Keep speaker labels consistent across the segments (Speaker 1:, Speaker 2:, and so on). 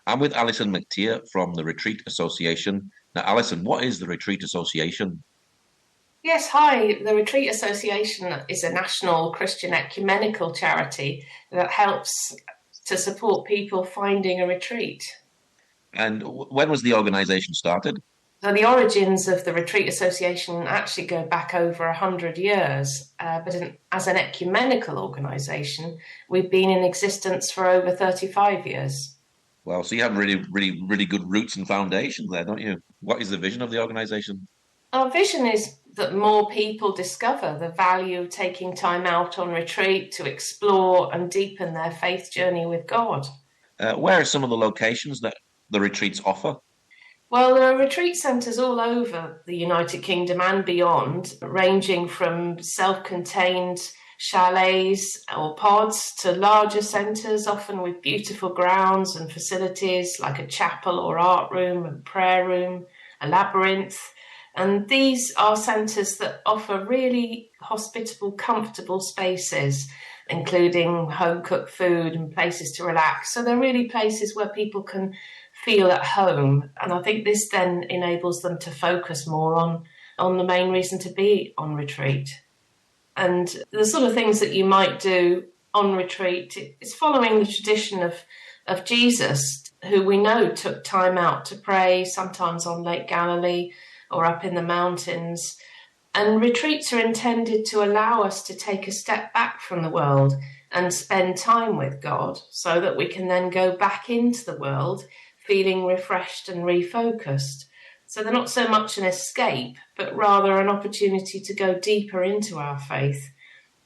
Speaker 1: I'm with Alison Mactier from the Retreat Association. Now, Alison, what is the Retreat Association?
Speaker 2: Yes, hi. The Retreat Association is a national Christian ecumenical charity that helps to support people finding a retreat.
Speaker 1: And when was the organisation started?
Speaker 2: So the origins of the Retreat Association actually go back over 100 years, as an ecumenical organisation, we've been in existence for over 35 years.
Speaker 1: Well, so you have really good roots and foundations there, don't you? What is the vision of the organisation?
Speaker 2: Our vision is that more people discover the value of taking time out on retreat to explore and deepen their faith journey with God.
Speaker 1: Where are some of the locations that the retreats offer?
Speaker 2: Well, there are retreat centres all over the United Kingdom and beyond, ranging from self-contained chalets or pods to larger centres, often with beautiful grounds and facilities like a chapel or art room and prayer room, a labyrinth. And these are centres that offer really hospitable, comfortable spaces, including home-cooked food and places to relax. So they're really places where people can feel at home. And I think this then enables them to focus more on the main reason to be on retreat. And the sort of things that you might do on retreat is following the tradition of Jesus, who we know took time out to pray, sometimes on Lake Galilee or up in the mountains. And retreats are intended to allow us to take a step back from the world and spend time with God so that we can then go back into the world feeling refreshed and refocused. So they're not so much an escape, but rather an opportunity to go deeper into our faith,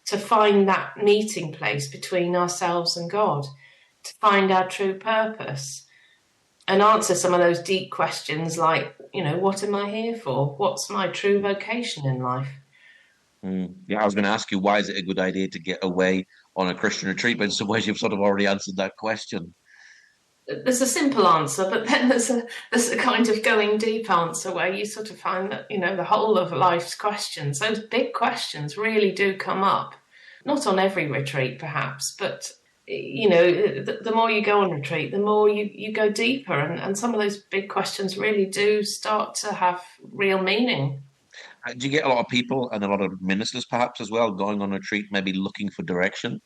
Speaker 2: to find that meeting place between ourselves and God, to find our true purpose and answer some of those deep questions like, what am I here for? What's my true vocation in life?
Speaker 1: Yeah, I was going to ask you, why is it a good idea to get away on a Christian retreat? But in some ways, you've sort of already answered that question.
Speaker 2: There's a simple answer, but then there's a kind of going deep answer where you sort of find that, the whole of life's questions, those big questions really do come up. Not on every retreat, perhaps, but, the more you go on retreat, the more you go deeper. And some of those big questions really do start to have real meaning.
Speaker 1: Do you get a lot of people and a lot of ministers perhaps as well going on a retreat, maybe looking for direction?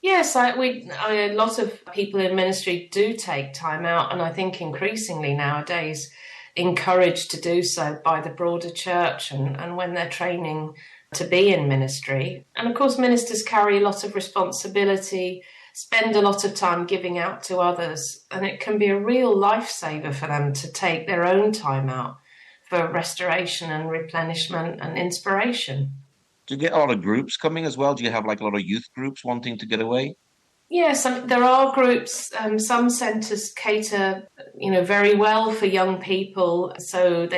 Speaker 2: Yes, a lot of people in ministry do take time out, and I think increasingly nowadays encouraged to do so by the broader church and when they're training to be in ministry. And of course, ministers carry a lot of responsibility, spend a lot of time giving out to others, and it can be a real lifesaver for them to take their own time out for restoration and replenishment and inspiration.
Speaker 1: Do you get a lot of groups coming as well? Do you have like a lot of youth groups wanting to get away?
Speaker 2: Yes, there are groups. Some centres cater, very well for young people, so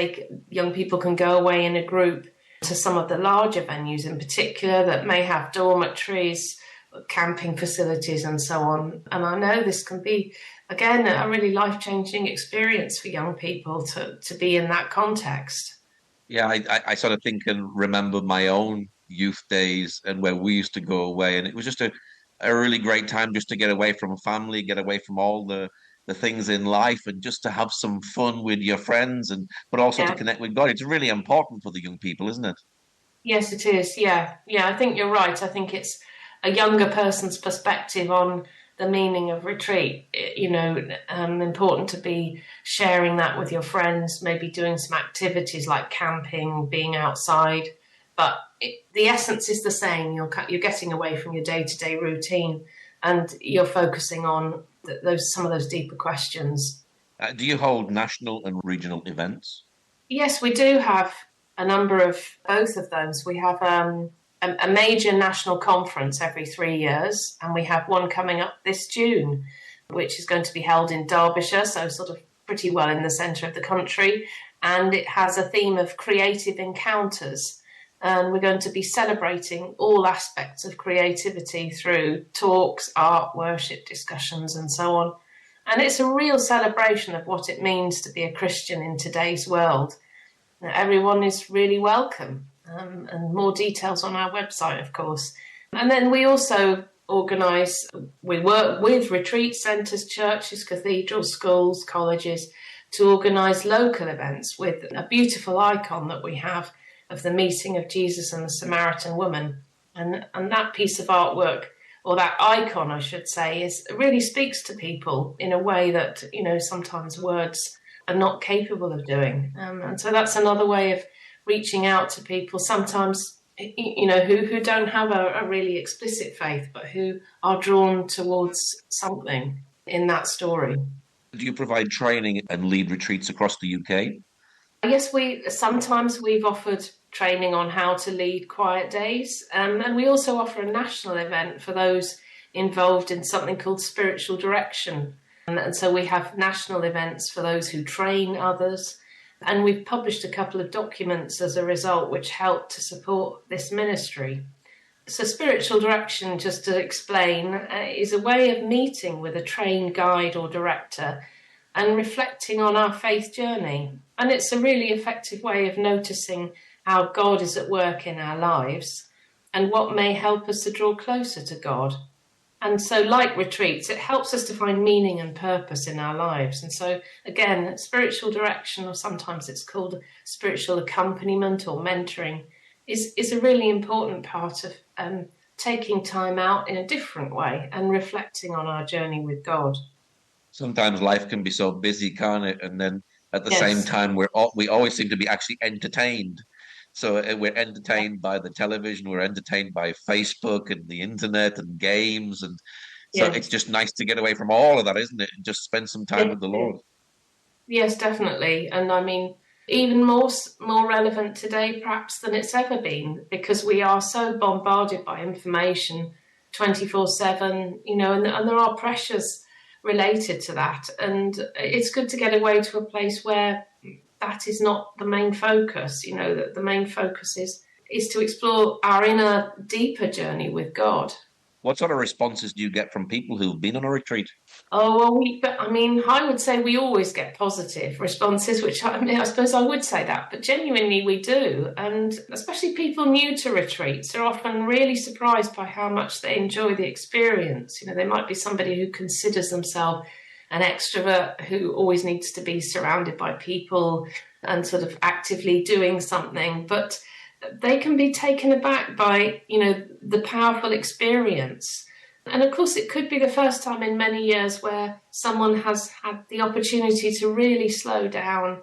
Speaker 2: young people can go away in a group to some of the larger venues in particular that may have dormitories, camping facilities, and so on. And I know this can be, again, a really life-changing experience for young people to be in that context.
Speaker 1: Yeah, I sort of think and remember my own youth days and where we used to go away. And it was just a really great time just to get away from family, get away from all the things in life and just to have some fun with your friends but also to
Speaker 2: Yeah.
Speaker 1: connect with God. It's really important for the young people, isn't it?
Speaker 2: Yes, it is. Yeah. Yeah, I think you're right. I think it's a younger person's perspective on the meaning of retreat. Important to be sharing that with your friends, maybe doing some activities like camping, being outside. But the essence is the same. You're getting away from your day-to-day routine, and you're focusing on some of those deeper questions.
Speaker 1: Do you hold national and regional events?
Speaker 2: Yes, we do have a number of both of those. We have a major national conference every 3 years, and we have one coming up this June, which is going to be held in Derbyshire, so sort of pretty well in the centre of the country, and it has a theme of creative encounters. And we're going to be celebrating all aspects of creativity through talks, art, worship, discussions, and so on. And it's a real celebration of what it means to be a Christian in today's world. Everyone is really welcome, and more details on our website, of course. And then we also we work with retreat centres, churches, cathedrals, schools, colleges, to organise local events with a beautiful icon that we have of the meeting of Jesus and the Samaritan woman. And that piece of artwork, or that icon, I should say, really speaks to people in a way that, sometimes words are not capable of doing. And so that's another way of reaching out to people, sometimes, who don't have a really explicit faith, but who are drawn towards something in that story.
Speaker 1: Do you provide training and lead retreats across the UK?
Speaker 2: Yes, sometimes we've offered training on how to lead quiet days, and we also offer a national event for those involved in something called spiritual direction. And so we have national events for those who train others, and we've published a couple of documents as a result which help to support this ministry. So spiritual direction, just to explain, is a way of meeting with a trained guide or director and reflecting on our faith journey. And it's a really effective way of noticing how God is at work in our lives and what may help us to draw closer to God. And so, like retreats, it helps us to find meaning and purpose in our lives. And so, again, spiritual direction, or sometimes it's called spiritual accompaniment or mentoring, is a really important part of taking time out in a different way and reflecting on our journey with God.
Speaker 1: Sometimes life can be so busy, can't it? And then at the same
Speaker 2: Yes.
Speaker 1: time, we always seem to be actually entertained. So we're entertained by the television, we're entertained by Facebook and the internet and games. And so
Speaker 2: Yeah.
Speaker 1: it's just nice to get away from all of that, isn't it? And just spend some time with the Lord.
Speaker 2: Yes, definitely. And I mean, even more relevant today, perhaps, than it's ever been, because we are so bombarded by information 24/7, and there are pressures related to that. And it's good to get away to a place where that is not the main focus, that the main focus is to explore our inner, deeper journey with God.
Speaker 1: What sort of responses do you get from people who've been on a retreat?
Speaker 2: Oh, well, I would say we always get positive responses, which I suppose I would say that, but genuinely we do. And especially people new to retreats are often really surprised by how much they enjoy the experience. There might be somebody who considers themselves an extrovert who always needs to be surrounded by people and sort of actively doing something, but they can be taken aback by, the powerful experience. And of course, it could be the first time in many years where someone has had the opportunity to really slow down,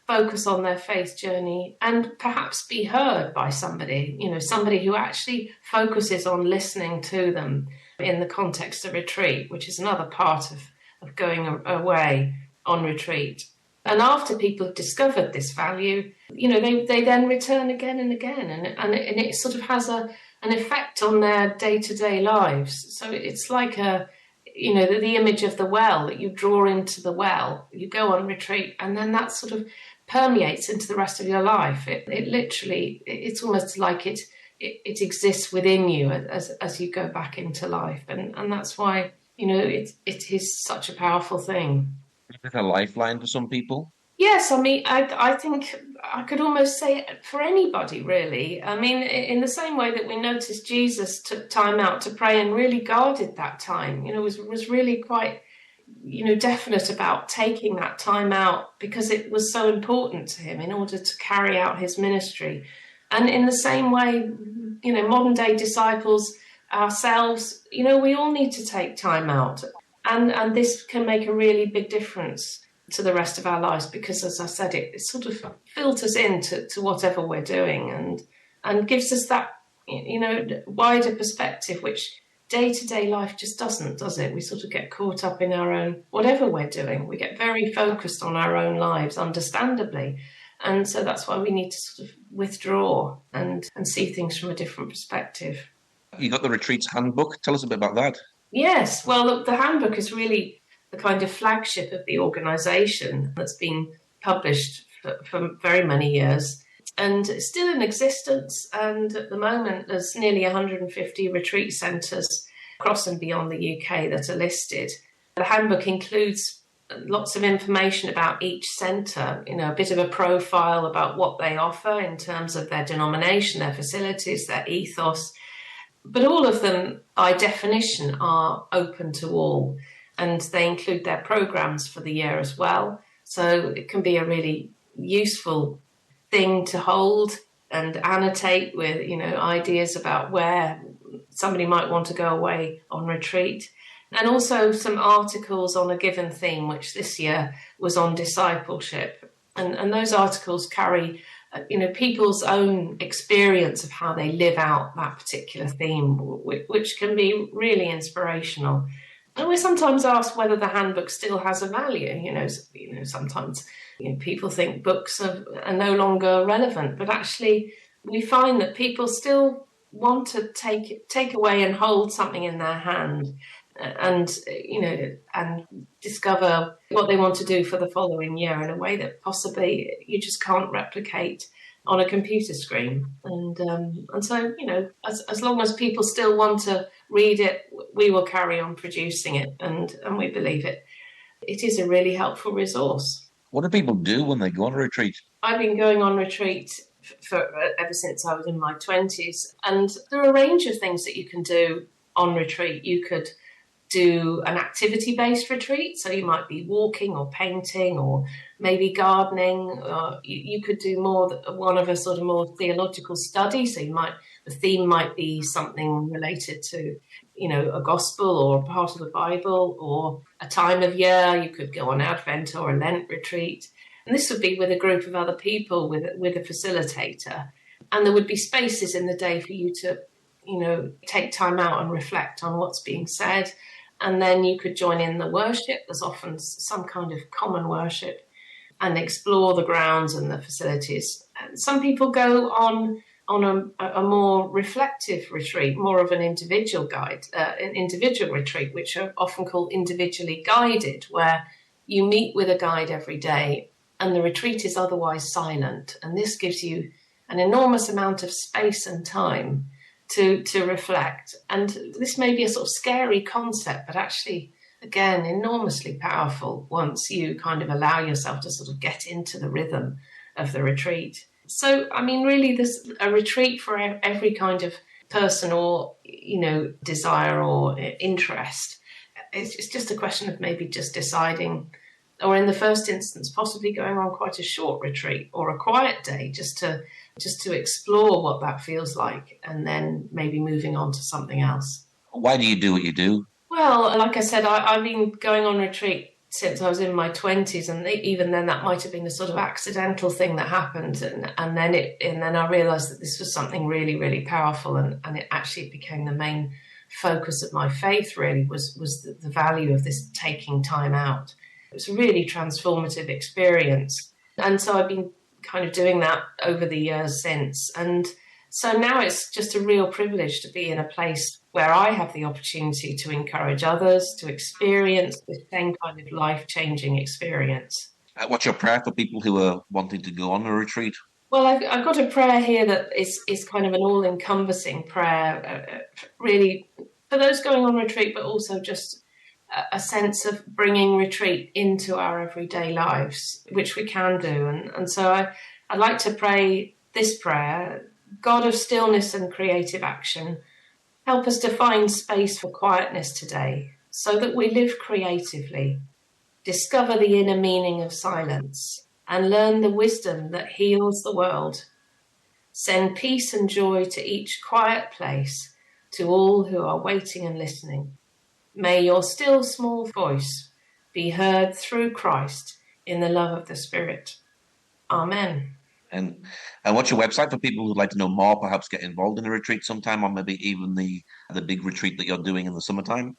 Speaker 2: focus on their faith journey, and perhaps be heard by somebody, somebody who actually focuses on listening to them in the context of retreat, which is another part of going away on retreat. And after people have discovered this value, they then return again and again, and it sort of has an effect on their day-to-day lives. So it's like the image of the well, that you draw into the well, you go on retreat, and then that sort of permeates into the rest of your life. It literally, it's almost like it exists within you as you go back into life. And that's why, it is such a powerful thing.
Speaker 1: Is it a lifeline for some people?
Speaker 2: Yes, I think I could almost say it for anybody, really. In the same way that we noticed Jesus took time out to pray and really guarded that time, was really quite, definite about taking that time out because it was so important to him in order to carry out his ministry. And in the same way, modern day disciples, ourselves, we all need to take time out. And this can make a really big difference to the rest of our lives because, as I said, it sort of filters into whatever we're doing and gives us that, wider perspective, which day-to-day life just doesn't, does it? We sort of get caught up in our own, whatever we're doing. We get very focused on our own lives, understandably. And so that's why we need to sort of withdraw and see things from a different perspective.
Speaker 1: You got the Retreats Handbook. Tell us a bit about that.
Speaker 2: Yes, well, the handbook is really the kind of flagship of the organisation that's been published for very many years and it's still in existence. And at the moment, there's nearly 150 retreat centres across and beyond the UK that are listed. The handbook includes lots of information about each centre, a bit of a profile about what they offer in terms of their denomination, their facilities, their ethos. But all of them, by definition, are open to all, and they include their programs for the year as well. So it can be a really useful thing to hold and annotate with, ideas about where somebody might want to go away on retreat. And also some articles on a given theme, which this year was on discipleship. And those articles carry, people's own experience of how they live out that particular theme, which can be really inspirational. And we're sometimes asked whether the handbook still has a value. Sometimes people think books are no longer relevant, but actually we find that people still want to take away and hold something in their hand, and discover what they want to do for the following year in a way that possibly you just can't replicate on a computer screen. And so, as long as people still want to read it, we will carry on producing it, and we believe it is a really helpful resource.
Speaker 1: What do people do when they go on a retreat?
Speaker 2: I've been going on retreat for ever since I was in my 20s, and there are a range of things that you can do on retreat. You could do an activity-based retreat, so you might be walking or painting or maybe gardening. You could do one of a sort of more theological study, so the theme might be something related to a gospel or a part of the Bible, or a time of year. You could go on Advent or a Lent retreat, and this would be with a group of other people with a facilitator, and there would be spaces in the day for you to take time out and reflect on what's being said. And then you could join in the worship. There's often some kind of common worship, and explore the grounds and the facilities. And some people go on a more reflective retreat, more of an individual retreat, which are often called individually guided, where you meet with a guide every day and the retreat is otherwise silent. And this gives you an enormous amount of space and time to reflect. And this may be a sort of scary concept, but actually, again, enormously powerful once you kind of allow yourself to sort of get into the rhythm of the retreat. So, really, there's a retreat for every kind of person or, desire or interest. It's just a question of maybe just deciding, or in the first instance, possibly going on quite a short retreat or a quiet day just to explore what that feels like, and then maybe moving on to something else.
Speaker 1: Why do you do what you do?
Speaker 2: Well, like I said, I've been going on retreat since I was in my 20s, and even then that might have been a sort of accidental thing that happened, and then I realised that this was something really, really powerful, and it actually became the main focus of my faith. Really was the value of this taking time out. It was a really transformative experience, and so I've been kind of doing that over the years since. And so now it's just a real privilege to be in a place where I have the opportunity to encourage others to experience the same kind of life-changing experience.
Speaker 1: What's your prayer for people who are wanting to go on a retreat?
Speaker 2: Well, I've got a prayer here that is kind of an all-encompassing prayer, really, for those going on retreat, but also just a sense of bringing retreat into our everyday lives, which we can do. And so I'd like to pray this prayer: God of stillness and creative action, help us to find space for quietness today so that we live creatively, discover the inner meaning of silence, and learn the wisdom that heals the world. Send peace and joy to each quiet place, to all who are waiting and listening. May your still small voice be heard through Christ in the love of the Spirit. Amen.
Speaker 1: And what's your website for people who'd like to know more, perhaps get involved in a retreat sometime, or maybe even the big retreat that you're doing in the summertime?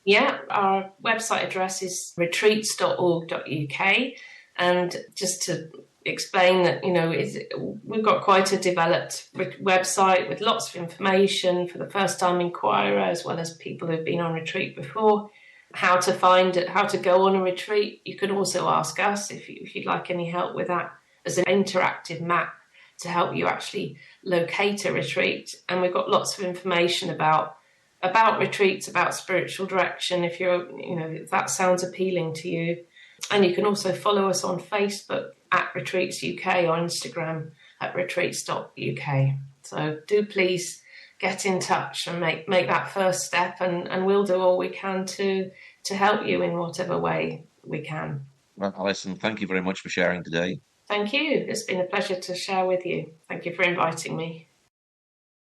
Speaker 2: Yeah, our website address is retreats.org.uk. And just to explain that, we've got quite a developed website with lots of information for the first-time inquirer, as well as people who've been on retreat before, how to find it, how to go on a retreat. You can also ask us if you'd like any help with that. There's an interactive map to help you actually locate a retreat. And we've got lots of information about retreats, about spiritual direction, if that sounds appealing to you. And you can also follow us on Facebook at Retreats UK or Instagram at retreats.uk. So do please get in touch and make that first step, and we'll do all we can to help you in whatever way we can.
Speaker 1: Well, Alison, thank you very much for sharing today.
Speaker 2: Thank you. It's been a pleasure to share with you. Thank you for inviting me.